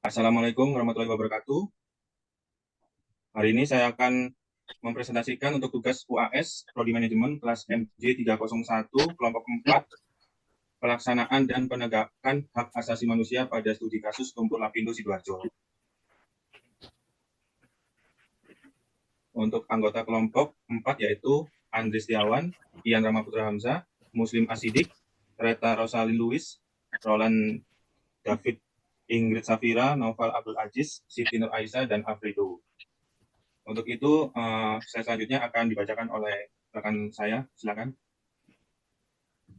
Assalamualaikum warahmatullahi wabarakatuh. Hari ini saya akan mempresentasikan untuk tugas UAS Prodi Manajemen kelas MJ 301 kelompok 4 pelaksanaan dan penegakan hak asasi manusia pada studi kasus Lumpur Lapindo Sidoarjo. Untuk anggota kelompok 4 yaitu Andri Setiawan, Ian Ramaputra Hamzah, Muslim Asidik, Reta Rosalin Luis, Roland David, Ingrid Safira, Noval Abdul Aziz, Siti Nur Aisyah, dan Afrido. Untuk itu, saya selanjutnya akan dibacakan oleh rekan saya. Silakan.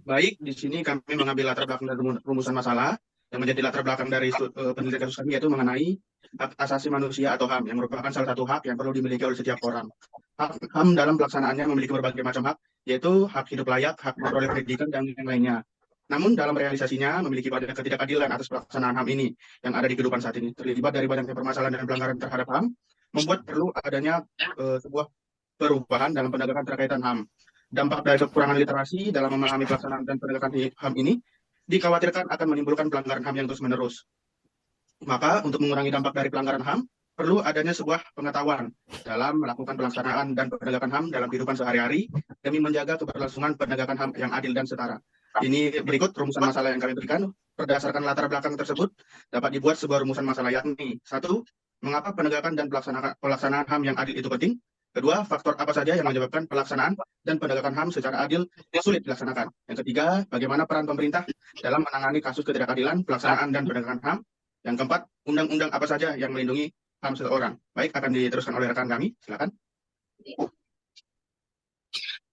Baik, di sini kami mengambil latar belakang dan rumusan masalah yang menjadi latar belakang dari penelitian kasus kami, yaitu mengenai hak asasi manusia atau HAM, yang merupakan salah satu hak yang perlu dimiliki oleh setiap orang. Hak HAM dalam pelaksanaannya memiliki berbagai macam hak, yaitu hak hidup layak, hak memperoleh pendidikan, dan yang lainnya. Namun dalam realisasinya memiliki banyak ketidakadilan atas pelaksanaan HAM ini yang ada di kehidupan saat ini. Terlibat dari banyaknya permasalahan dan pelanggaran terhadap HAM, membuat perlu adanya sebuah perubahan dalam penegakan terkaitan HAM. Dampak dari kekurangan literasi dalam memahami pelaksanaan dan penegakan HAM ini dikhawatirkan akan menimbulkan pelanggaran HAM yang terus-menerus. Maka untuk mengurangi dampak dari pelanggaran HAM, perlu adanya sebuah pengetahuan dalam melakukan pelaksanaan dan penegakan HAM dalam kehidupan sehari-hari demi menjaga keberlangsungan penegakan HAM yang adil dan setara. Ini berikut rumusan masalah yang kami berikan. Berdasarkan latar belakang tersebut, dapat dibuat sebuah rumusan masalah, yakni 1. Mengapa penegakan dan pelaksanaan HAM yang adil itu penting? 2. Faktor apa saja yang menyebabkan pelaksanaan dan penegakan HAM secara adil sulit dilaksanakan? Yang 3. Bagaimana peran pemerintah dalam menangani kasus ketidakadilan pelaksanaan dan penegakan HAM? Yang 4. Undang-undang apa saja yang melindungi HAM seseorang? Baik, akan diteruskan oleh rekan kami. Silakan.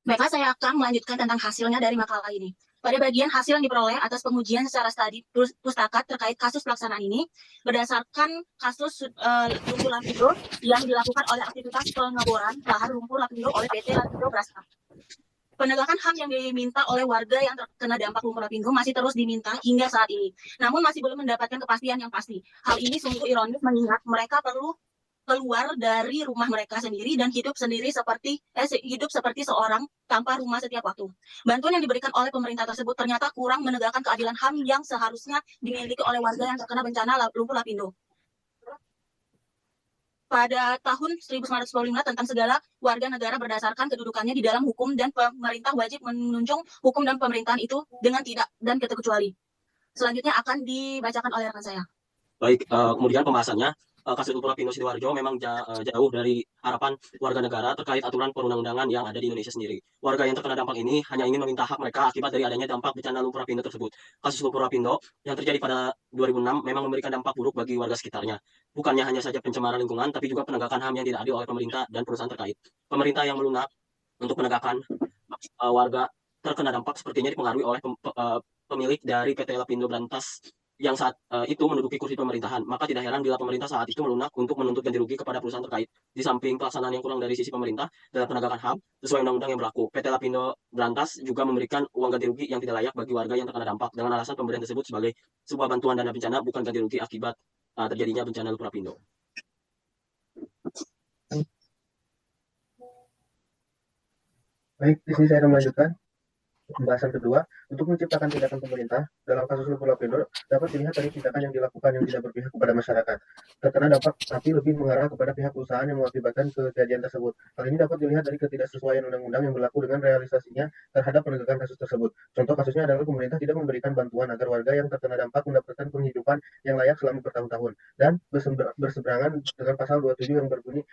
Baiklah, saya akan melanjutkan tentang hasilnya dari makalah ini. Pada bagian hasil yang diperoleh atas pengujian secara studi pustaka terkait kasus pelaksanaan ini, berdasarkan kasus lumpur Lapindo yang dilakukan oleh aktivitas pengeboran lahan lumpur Lapindo oleh PT Lapindo Brasta. Penegakan HAM yang diminta oleh warga yang terkena dampak lumpur Lapindo masih terus diminta hingga saat ini, namun masih belum mendapatkan kepastian yang pasti. Hal ini sungguh ironis mengingat mereka perlu keluar dari rumah mereka sendiri dan hidup seperti seorang tanpa rumah setiap waktu. Bantuan yang diberikan oleh pemerintah tersebut ternyata kurang menegakkan keadilan HAM yang seharusnya dimiliki oleh warga yang terkena bencana lumpur Lapindo. Pada tahun 1945 tentang segala warga negara berdasarkan kedudukannya di dalam hukum, dan pemerintah wajib menunjang hukum dan pemerintahan itu dengan tidak dan terkecuali. Selanjutnya akan dibacakan oleh rekan saya. Baik, kemudian pembahasannya, kasus lumpur Lapindo Sidoarjo memang jauh dari harapan warga negara terkait aturan perundang-undangan yang ada di Indonesia sendiri. Warga yang terkena dampak ini hanya ingin meminta hak mereka akibat dari adanya dampak bencana lumpur Lapindo tersebut. Kasus lumpur Lapindo yang terjadi pada 2006 memang memberikan dampak buruk bagi warga sekitarnya. Bukannya hanya saja pencemaran lingkungan, tapi juga penegakan HAM yang tidak adil oleh pemerintah dan perusahaan terkait. Pemerintah yang melunak untuk penegakan warga terkena dampak sepertinya dipengaruhi oleh pemilik dari PT Lapindo Brantas yang saat itu menduduki kursi pemerintahan. Maka tidak heran bila pemerintah saat itu melunak untuk menuntut ganti rugi kepada perusahaan terkait. Di samping pelaksanaan yang kurang dari sisi pemerintah dalam penegakan HAM sesuai undang-undang yang berlaku, PT Lapindo Brantas juga memberikan uang ganti rugi yang tidak layak bagi warga yang terkena dampak dengan alasan pemberian tersebut sebagai sebuah bantuan dana bencana, bukan ganti rugi akibat terjadinya bencana lumpur Lapindo. Baik, di sini saya akan melanjutkan pembahasan kedua. Untuk menciptakan tindakan pemerintah dalam kasus lumpur Lapindo dapat dilihat dari tindakan yang dilakukan yang tidak berpihak kepada masyarakat terkena dampak, tapi lebih mengarah kepada pihak perusahaan yang mengakibatkan kejadian tersebut. Hal ini dapat dilihat dari ketidaksesuaian undang-undang yang berlaku dengan realisasinya terhadap penegakan kasus tersebut. Contoh kasusnya adalah pemerintah tidak memberikan bantuan agar warga yang terkena dampak mendapatkan penghidupan yang layak selama bertahun-tahun, dan berseberangan dengan pasal 27 yang berbunyi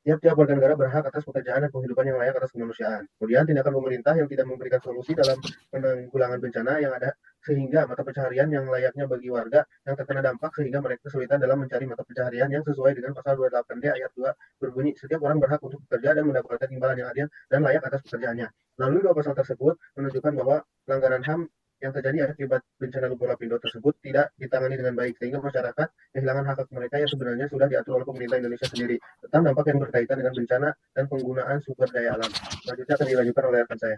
tiap-tiap warga negara berhak atas pekerjaan dan penghidupan yang layak atas kemanusiaan. Kemudian tindakan pemerintah yang tidak memberikan solusi dalam penanggulangan bencana yang ada sehingga mata pencaharian yang layaknya bagi warga yang terkena dampak, sehingga mereka kesulitan dalam mencari mata pencaharian yang sesuai dengan pasal 28D ayat 2 berbunyi setiap orang berhak untuk bekerja dan mendapatkan imbalan yang adil dan layak atas pekerjaannya. Melalui dua pasal tersebut menunjukkan bahwa pelanggaran HAM yang terjadi akibat bencana lumpur Lapindo tersebut tidak ditangani dengan baik, sehingga masyarakat kehilangan hak mereka yang sebenarnya sudah diatur oleh pemerintah Indonesia sendiri tentang dampak yang berkaitan dengan bencana dan penggunaan sumber daya alam. Selanjutnya akan dilanjutkan oleh rekan saya.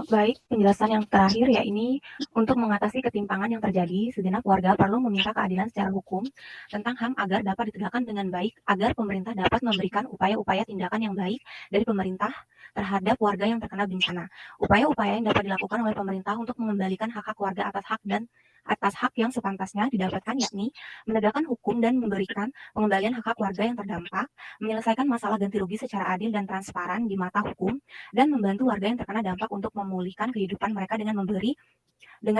Baik, penjelasan yang terakhir ya ini untuk mengatasi ketimpangan yang terjadi, segenap warga perlu meminta keadilan secara hukum tentang HAM agar dapat ditegakkan dengan baik, agar pemerintah dapat memberikan upaya-upaya tindakan yang baik dari pemerintah terhadap warga yang terkena bencana. Upaya-upaya yang dapat dilakukan oleh pemerintah untuk mengembalikan hak-hak warga atas hak dan atas hak yang sepantasnya didapatkan, yakni menegakkan hukum dan memberikan pengembalian hak-hak warga yang terdampak, menyelesaikan masalah ganti rugi secara adil dan transparan di mata hukum, dan membantu warga yang terkena dampak untuk memulihkan kehidupan mereka dengan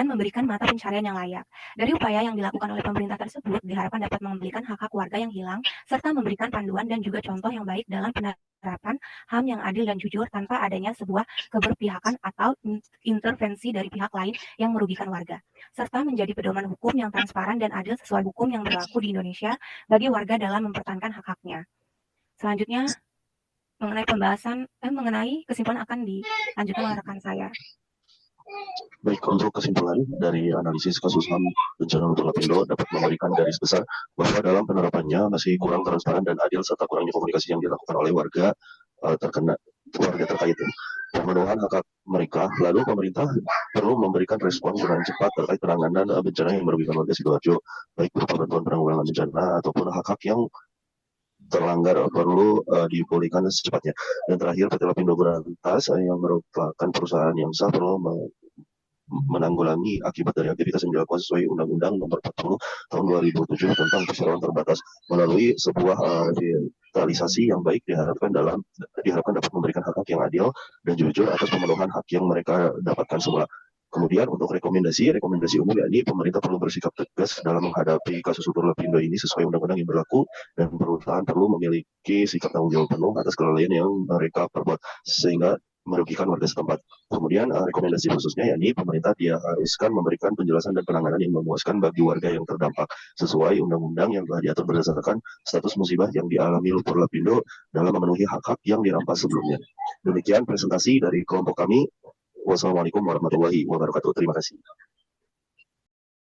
memberikan mata pencarian yang layak. Dari upaya yang dilakukan oleh pemerintah tersebut, diharapkan dapat mengembalikan hak-hak warga yang hilang, serta memberikan panduan dan juga contoh yang baik dalam penerapan HAM yang adil dan jujur tanpa adanya sebuah keberpihakan atau intervensi dari pihak lain yang merugikan warga, serta menjadi pedoman hukum yang transparan dan adil sesuai hukum yang berlaku di Indonesia bagi warga dalam mempertahankan hak-haknya. Selanjutnya, mengenai kesimpulan akan dilanjutkan oleh rekan saya. Baik, untuk kesimpulan dari analisis kasus HAM bencana Lumpur Lapindo dapat memberikan garis besar bahwa dalam penerapannya masih kurang transparan dan adil serta kurangnya komunikasi yang dilakukan oleh warga terkait pemenuhan hak mereka. Lalu pemerintah perlu memberikan respon dengan cepat terkait penanganan bencana yang merugikan warga Sidoarjo, baik berupa bantuan penanggulangan bencana ataupun hak-hak yang terlanggar perlu dipulihkan secepatnya. Dan terakhir, PT Lapindo Berantas yang merupakan perusahaan yang sah perlu menanggulangi akibat dari aktivitas yang dilakukan sesuai Undang-Undang Nomor 40 Tahun 2007 tentang perseroan terbatas melalui sebuah revitalisasi yang baik diharapkan dapat memberikan hak-hak yang adil dan jujur atas pemenuhan hak yang mereka dapatkan semula. Kemudian untuk rekomendasi umum, yakni pemerintah perlu bersikap tegas dalam menghadapi kasus Lumpur Lapindo ini sesuai undang-undang yang berlaku, dan perusahaan perlu memiliki sikap tanggung jawab penuh atas kelalaian yang mereka perbuat sehingga merugikan warga setempat. Kemudian rekomendasi khususnya, yakni pemerintah diharuskan memberikan penjelasan dan penanganan yang memuaskan bagi warga yang terdampak sesuai undang-undang yang telah diatur berdasarkan status musibah yang dialami Lumpur Lapindo dalam memenuhi hak-hak yang dirampas sebelumnya. Demikian presentasi dari kelompok kami. Wassalamualaikum warahmatullahi wabarakatuh. Terima kasih.